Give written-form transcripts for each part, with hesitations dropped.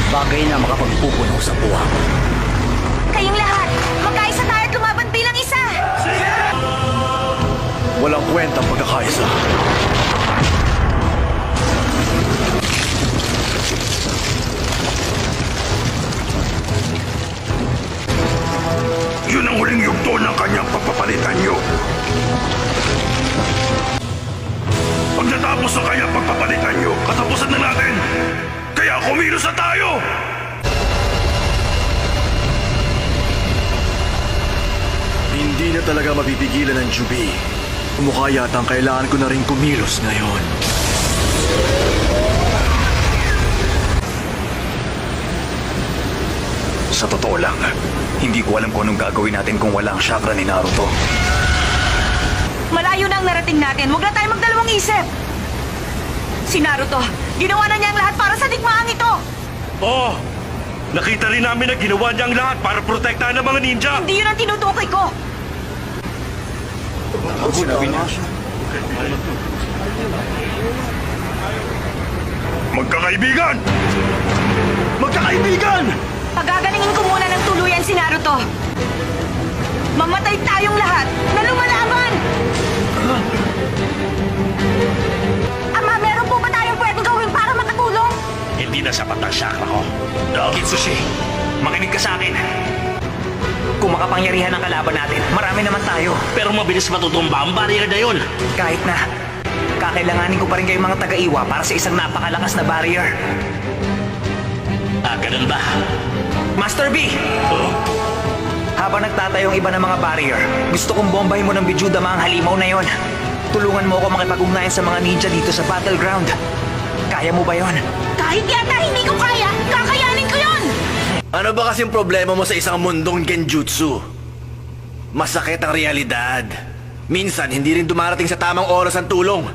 Bagay na makapagpupuno sa buwak. Kayong lahat, magkaisa tayo at lumaban bilang isa! Walang kwentang pagkakaisa. Yun ang huling yugto ng kanyang pagpapalitan nyo. Pag natapos ang kanyang pagpapalitan nyo, katapusan na natin. Kaya kumilos na tayo! Hindi na talaga mapipigilan ng Jubi. Mukha yatang kailangan ko na rin kumilos ngayon. Sa totoo lang, hindi ko alam kung anong gagawin natin kung wala ang chakra ni Naruto. Malayo na ang narating natin. Huwag na tayo magdalawang isip. Si Naruto, ginawa na niya ang lahat para sa digmaang ito. Oo! Nakita rin namin na ginawa niya ang lahat para protektahan ng mga ninja! Hindi yun ang tinutukoy ko. Magkakaibigan! Magkakaibigan! Pagagalingin ko muna ng tuluyan si Naruto. Mamatay tayong lahat na lumalaban! Ama, meron po ba tayong pwedeng gawin para makatulong? Hindi na sapat ang chakra ko. Kitsushi, makinig ka sa akin. Kung makapangyarihan ang kalaban natin, marami naman tayo. Pero mabilis matutumba ang barrier na yun. Kahit na, kakailanganin ko pa rin kayong mga taga-iwa para sa isang napakalakas na barrier. Ganun ba? Master B! Habang nagtatayong iba ng mga barrier, gusto kong bombahin mo ng Bijudama ang halimaw na yon. Tulungan mo ako makipag-ugnayan sa mga ninja dito sa battleground. Kaya mo ba yon? Kahit yata hindi ko kaya, kakayanin ko yon! Ano ba kasing problema mo sa isang mundong genjutsu? Masakit ang realidad. Minsan, hindi rin dumarating sa tamang oras ang tulong.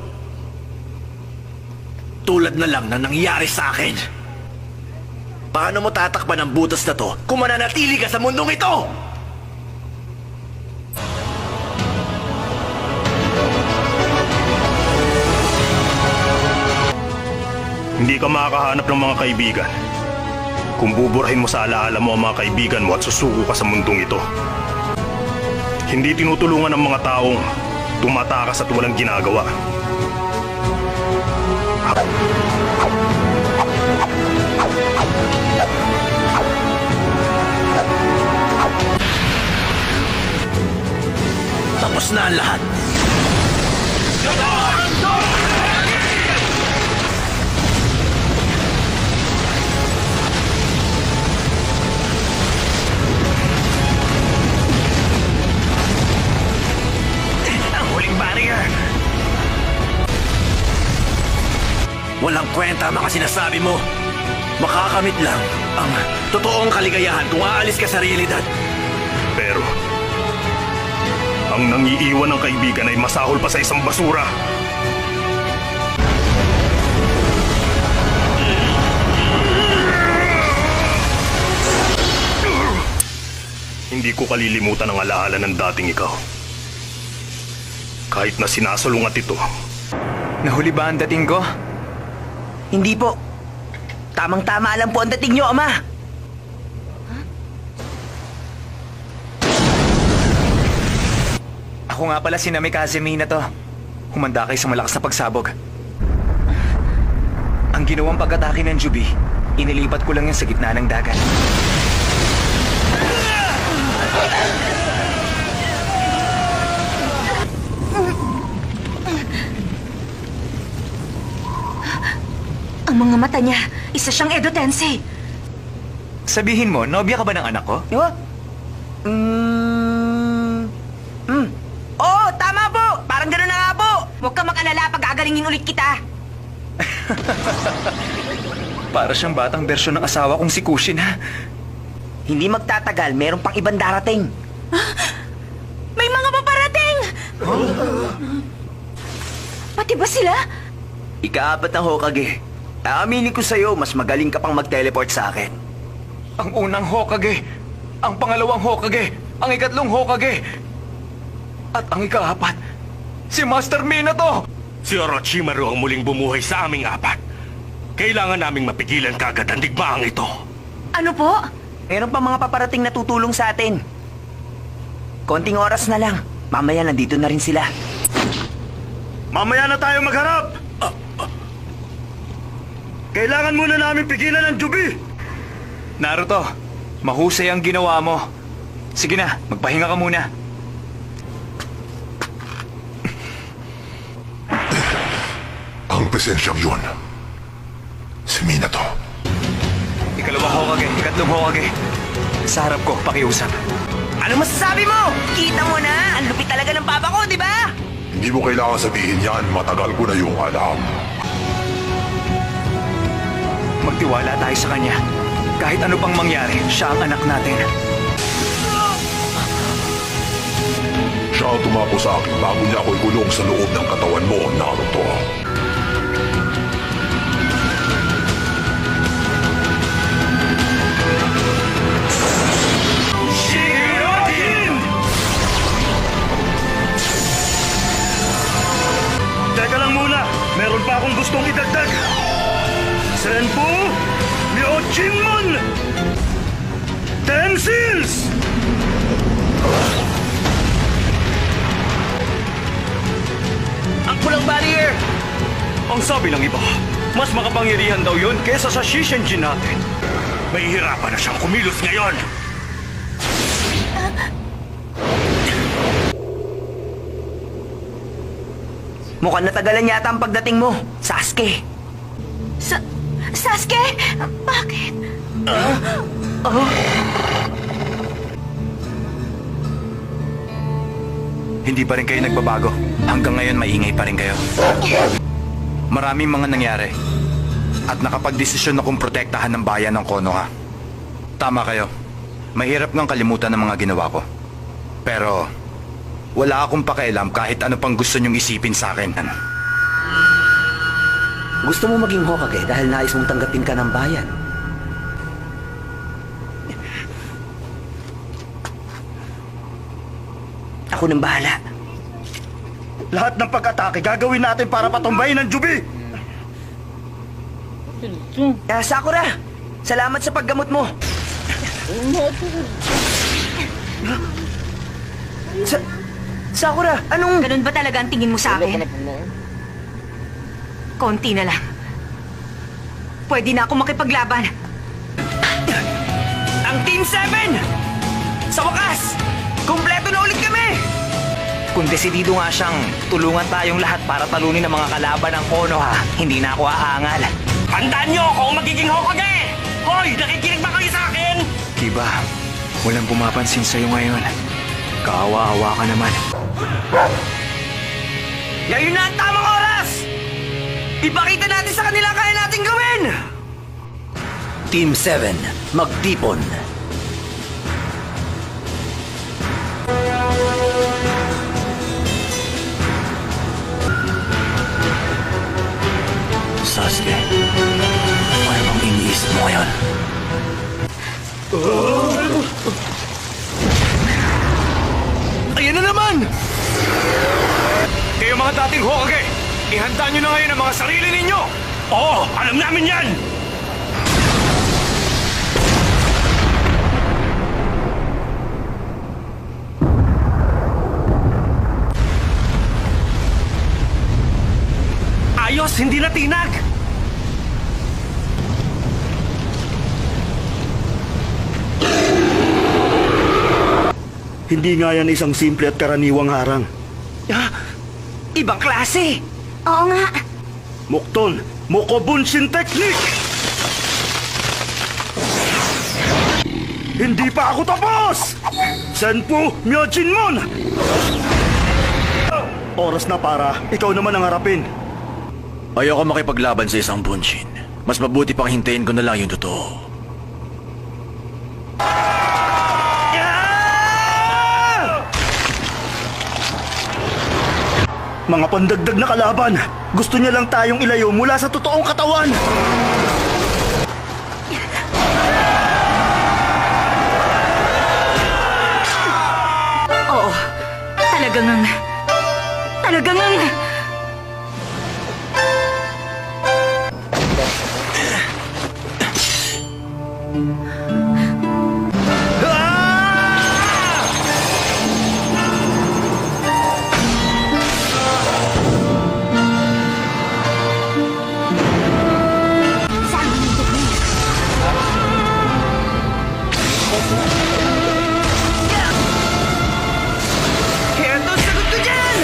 Tulad na lang na nangyari sa akin. Paano mo tatakpan ang butas na to kung mananatili ka sa mundong ito? Hindi ka makakahanap ng mga kaibigan kung buburahin mo sa alaala mo ang mga kaibigan mo at susuko ka sa mundong ito. Hindi tinutulungan ng mga taong tumatakas at walang ginagawa. Tapos na ang lahat. Ang huling barrier! Walang kwenta ang mga sinasabi mo. Makakamit lang ang totoong kaligayahan kung aalis ka sa realidad. Pero, ang nangiiwan ng kaibigan ay masahol pa sa isang basura. Hindi ko kalilimutan ang alaala ng dating ikaw. Kahit na sinasalungat ito. Nahuli ba ang dating ko? Hindi po. Tamang-tama lang po ang dating nyo, Ama. Ako nga pala si Namikaze Minato. Humanda kayo sa malakas na pagsabog. Ang ginawang pag-atake ng Jubi, inilipat ko lang yan sa gitna ng dagat. Ang mga mata niya, isa siyang Edo Tensei. Sabihin mo, nobya ka ba ng anak ko? Diba? Oo, tama po! Parang gano'n na nga po! Huwag ka mag-alala pag gagalingin ulit kita. Para siyang batang bersyon ng asawa kong si Kushin, ha? Hindi magtatagal, meron pang ibang darating. May mga paparating! Pati ba sila? Ika-apat ng Hokage. Aaminin ko sa'yo, mas magaling ka pang mag-teleport sa akin. Ang unang Hokage, ang pangalawang Hokage, ang ikatlong Hokage, at ang ikaapat, si Master Minato! Si Orochimaru ang muling bumuhay sa aming apat. Kailangan naming mapigilan kagad ang digmaang ito. Ano po? Meron pa mga paparating na tutulong sa atin. Konting oras na lang. Mamaya nandito na rin sila. Mamaya na tayo magharap! Kailangan muna namin pigilan ang Jubi! Naruto, mahusay ang ginawa mo. Sige na, magpahinga ka muna. Ang presensyang yun. Si Minato. Ikalawang Hokage, ikatlong Hokage. Sa harap ko, pakiusap. Ano masasabi mo? Kita mo na, ang lupit talaga ng papa ko, di ba? Hindi mo kailangan sabihin yan. Matagal ko na yung alam. Magtiwala tayo sa kanya. Kahit ano pang mangyari, siya ang anak natin. Siya ang tumapo sa akin bago niya ako ikulong sa loob ng katawan mo, Naruto. Teka lang muna, meron pa akong gustong idagdag. Senpu Myojinmon! Ten Seals! Ang pulang barrier! Ang sabi ng iba, mas makapangyarihan daw yun kesa sa Shishinjin natin. May hirapan na siyang kumilos ngayon. Mukhang natagalan yata ang pagdating mo, Sasuke. Sasuke? Bakit? Hindi pa rin kayo nagbabago. Hanggang ngayon maingay pa rin kayo. Maraming mga nangyari. At nakapagdesisyon akong protektahan ng bayan ng Konoha. Tama kayo. Mahirap ngang kalimutan ng mga ginawa ko. Pero wala akong pakialam kahit ano pang gusto niyong isipin sa akin. Gusto mo maging Hokage dahil nais mong tanggapin ka ng bayan. Ako nang bahala. Lahat ng pag-atake gagawin natin para patumbayin ang Jubi! Sakura, salamat sa paggamot mo. Sakura, anong... Ganun ba talaga ang tingin mo sa akin? Konti na lang. Pwede na ako makipaglaban. Ang Team 7! Sa wakas, kumpleto na ulit kami! Kung desidido nga siyang tulungan tayong lahat para talunin ang mga kalaban ng Konoha, hindi na ako aangal. Handaan niyo ako ang magiging Hokage! Hoy, nakikinig ba kayo sa akin? Kiba, walang pumapansin sa'yo ngayon. Kaawa-awa ka naman. Ngayon na ang tamang oras! Ipakita natin sa kanila kaya natin gawin! Team 7, magtipon. Sasuke, ano bang iniisip mo ngayon? Ayan na naman! Kayo mga dating Hokage, ihanda nyo na ngayon ang mga sarili ninyo! Oo, alam namin yan! Ayos, hindi na tinag! Hindi nga yan isang simple at karaniwang harang. Ibang klase! Oo nga. Mukton, Mokobunshin Technique! Hindi pa ako tapos! Senpu Myojinmon! Oras na para ikaw naman ang harapin. Ayoko makipaglaban sa isang bunshin. Mas mabuti pang hintayin ko na lang yung totoo. Mga pandagdag na kalaban, gusto niya lang tayong ilayo mula sa totoong katawan. Oo. Talagang Eto, sagot ko dyan!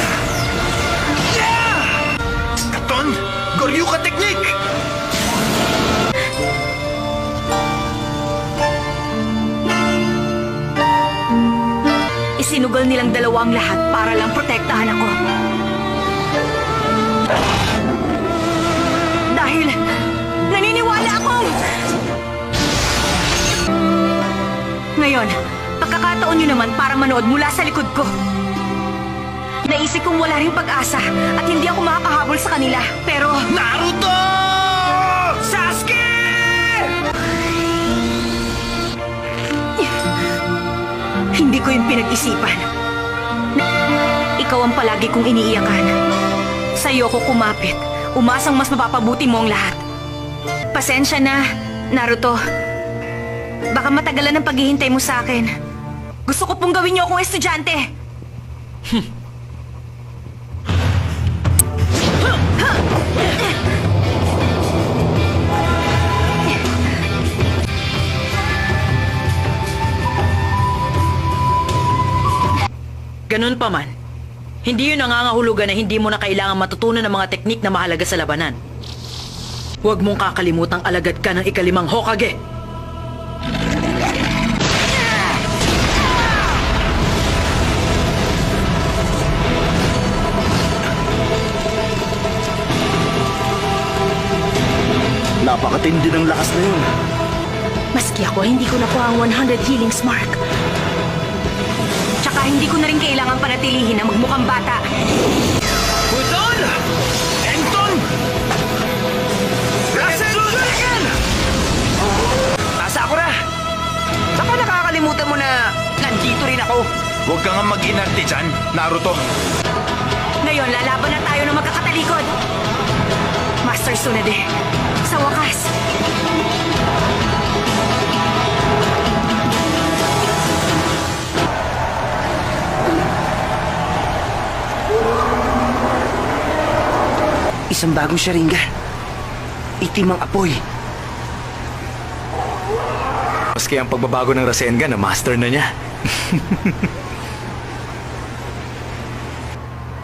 Katon, Goryuka Technique! Isinugal nilang dalawang lahat para lang protektahan ako. Dahil naniniwala akong... Ngayon, pagkakataon nyo naman para manood mula sa likod ko. Naisip kong wala ring pag-asa at hindi ako makakahabol sa kanila. Pero... Naruto! Sasuke! Hindi ko yung pinag-isipan. Ikaw ang palagi kong iniiyakan. Sa'yo ko kumapit. Umasang mas mapapabuti mo ang lahat. Pasensya na, Naruto. Baka matagalan ang paghihintay mo sa akin. Gusto ko pong gawin niyo akong estudyante. Ganun pa man, hindi yun nangangahulugan na hindi mo na kailangan matutunan ng mga teknik na mahalaga sa labanan. Huwag mong kakalimutang alagad ka ng ikalimang Hokage. Napakatindi ng lakas na yun. Maski ako, hindi ko nakuha ang 100 healings mark. Tsaka hindi ko na rin kailangan panatilihin na magmukhang bata. Budon! Enton! Rasengan! Sakura! Baka nakakalimutan mo na nandito rin ako. Huwag ka nga mag-inarte dyan, Naruto. Ngayon, lalaban na tayo ng magkakatalikod. Master Tsunade, sa wakas. Isang bagong Sharingan. Itim ang apoy. Maski ang pagbabago ng Rasengan na master na niya.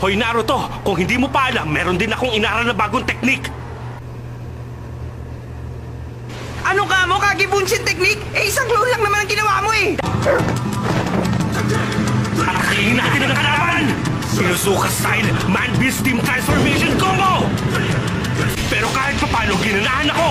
Hoy Naruto, kung hindi mo pa alam, meron din akong inaral na bagong teknik. Ano ka mo, Kage-Bunshin technique? Isang clone lang naman ang ginawa mo eh! Atakihin natin ang kalaban! Sinusuka style, Man Beast Team Transformation Combo! Pero kahit pa paano, ginanahan ako!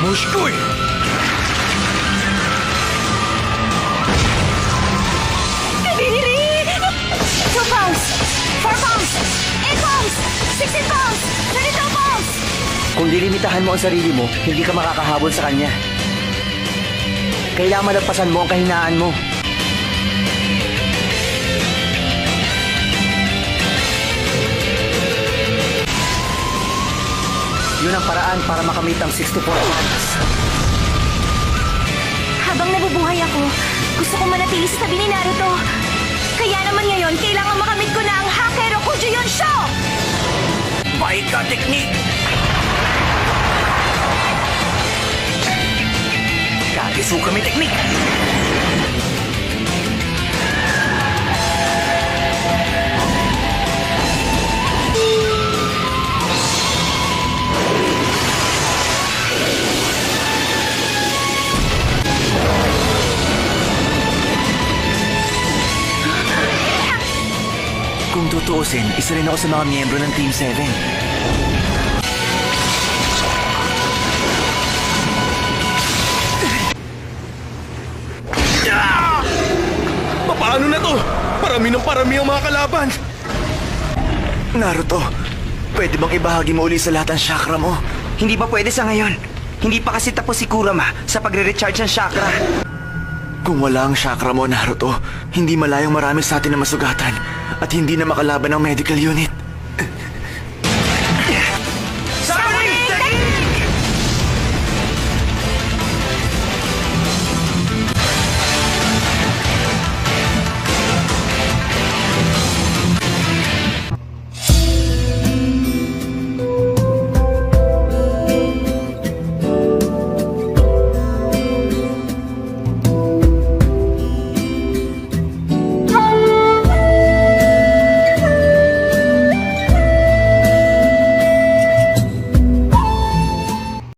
Mushkoy! Kadiri! 2 pounds! 4 pounds! 8 pounds! 16 pounds! 22 pounds! Kung lilimitahan mo ang sarili mo, hindi ka makakahabol sa kanya. Kailangan malagpasan mo ang kahinaan mo. Yun ang paraan para makamit ang 64 pounds. Habang nabubuhay ako, gusto kong manatili sa tabi ni Naruto. Kaya naman ngayon, kailangan makamit ko na ang Hakerokuju Yonsho! Baika Technique! Kagesukami Technique! Kung tutuusin, isa rin ako sa mga miyembro ng Team 7. Paano na to? Parami ng parami ang mga kalaban! Naruto, pwede bang ibahagi mo uli sa lahat ang chakra mo? Hindi pa pwede sa ngayon. Hindi pa kasi tapos si Kurama sa pagre-recharge ng chakra. Kung wala ang chakra mo, Naruto, hindi malayong marami sa atin na masugatan at hindi na makalaban ang medical unit.